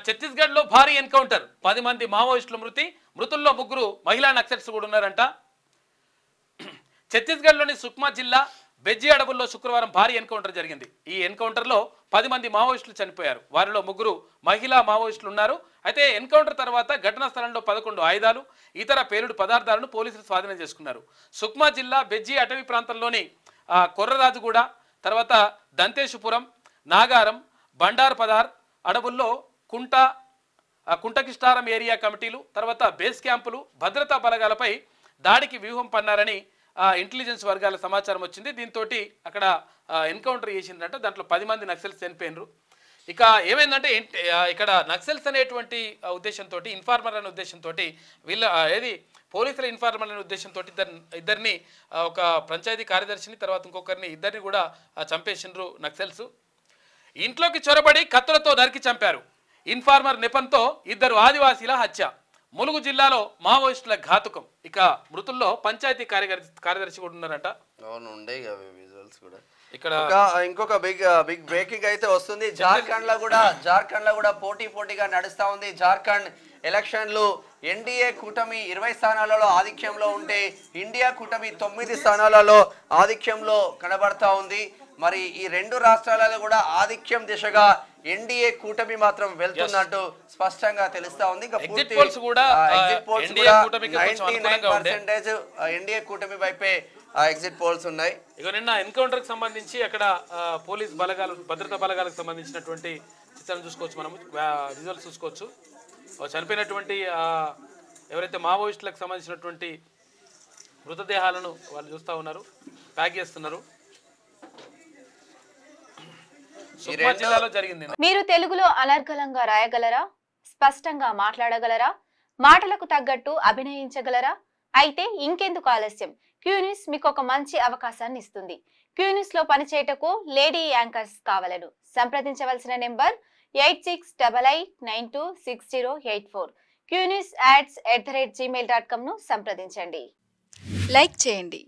ఛత్తీస్గఢ్ లో భారీ ఎన్కౌంటర్ 10 మంది మావోయిస్టుల మృతుల్లో 3 మహిళా నక్సల్స్ కూడా ఉన్నారంట. ఛత్తీస్గఢ్లోని సుక్మా జిల్లా బెజ్జి అడవుల్లో శుక్రవారం భారీ ఎన్కౌంటర్ జరిగింది. ఈ ఎన్కౌంటర్లో 10 మంది మావోయిస్టులు చనిపోయారు. వారిలో 3 మహిళా మావోయిస్టులు ఉన్నారు. అయితే ఎన్కౌంటర్ తర్వాత ఘటనా స్థలంలో 11 ఆయుధాలు, ఇతర పేలుడు పదార్థాలను పోలీసులు స్వాధీనం చేసుకున్నారు. సుక్మా జిల్లా బెజ్జి అటవీ ప్రాంతంలోని కొర్రరాజుగూడ, తర్వాత దంతేశుపురం, నాగారం, బండార్ పదార్ అడవుల్లో కుంటకిష్టారం ఏరియా కమిటీలు, తర్వాత బేస్ క్యాంపులు, భద్రతా బలగాలపై దాడికి వ్యూహం పన్నారని ఇంటెలిజెన్స్ వర్గాల సమాచారం వచ్చింది. దీంతో అక్కడ ఎన్కౌంటర్ చేసిందంటే దాంట్లో 10 మంది నక్సల్స్ చనిపోయినరు. ఇక ఏమైందంటే ఇక్కడ నక్సల్స్ అనేటువంటి ఉద్దేశంతో, ఇన్ఫార్మర్ అనే ఉద్దేశంతో పోలీసుల ఇన్ఫార్మర్ అనే ఉద్దేశంతో ఇద్దరిని ఒక పంచాయతీ కార్యదర్శిని తర్వాత ఇంకొకరిని ఇద్దరిని కూడా చంపేసిండ్రు నక్సల్స్. ఇంట్లోకి చొరబడి కత్తులతో నరికి చంపారు. ఇన్ఫార్మర్ నెపంతో 2 ఆదివాసీల హత్య. ములుగు జిల్లాలో మావోయిస్టుల ఘాతుకం. ఇక మృతుల్లో పంచాయతీ కార్యదర్శి కూడా ఉన్నారట. ఇక్కడ ఇంకొక బిగ్ బ్రేకింగ్ అయితే వస్తుంది. జార్ఖండ్ లో కూడా పోటీగా నడుస్తా ఉంది. జార్ఖండ్ ఎలక్షన్లు ఎన్డీఏ కూటమి 20 స్థానాలలో ఆధిక్యంలో ఉంటే ఇండియా కూటమి 9 స్థానాలలో ఆధిక్యంలో కనబడతా ఉంది. మరి ఈ 2 రాష్ట్రాలలో కూడా ఆధిక్యం దిశగా ఎన్డీఏ కూటమి మాత్రం వెళ్తున్నట్టు స్పష్టంగా తెలుస్తా ఉంది. ఎన్డీఏ కూటమి వైపే ఎగ్జిట్ పోల్స్ ఉన్నాయి. ఇక నిన్న ఎన్కౌంటర్ కి సంబంధించి అక్కడ పోలీస్ బలగాలు, భద్రతా బలగాలకు సంబంధించినటువంటి చిత్రం చూసుకోవచ్చు, మనం విజువల్స్ చూసుకోవచ్చు. చనిపోయినటువంటి ఎవరైతే మావోయిస్టులకు సంబంధించినటువంటి మృతదేహాలను వాళ్ళు చూస్తూ ఉన్నారు, ప్యాక్ చేస్తున్నారు. మీరు తెలుగులో అనర్గళంగా రాయగలరా? స్పష్టంగా మాట్లాడగలరా? మాటలకు తగ్గట్టు అభినయించగలరా? అయితే ఇంకెందుకు ఆలస్యం? క్యూన్యూస్ మీకు ఒక మంచి అవకాశాన్ని ఇస్తుంది. క్యూన్యూస్ లో పనిచేయటకు లేడీ యాంకర్స్ కావాలను సంప్రదించవలసిన నెంబర్ 8688926084. QNewsAds@gmail.com ను సంప్రదించండి. లైక్ చేయండి.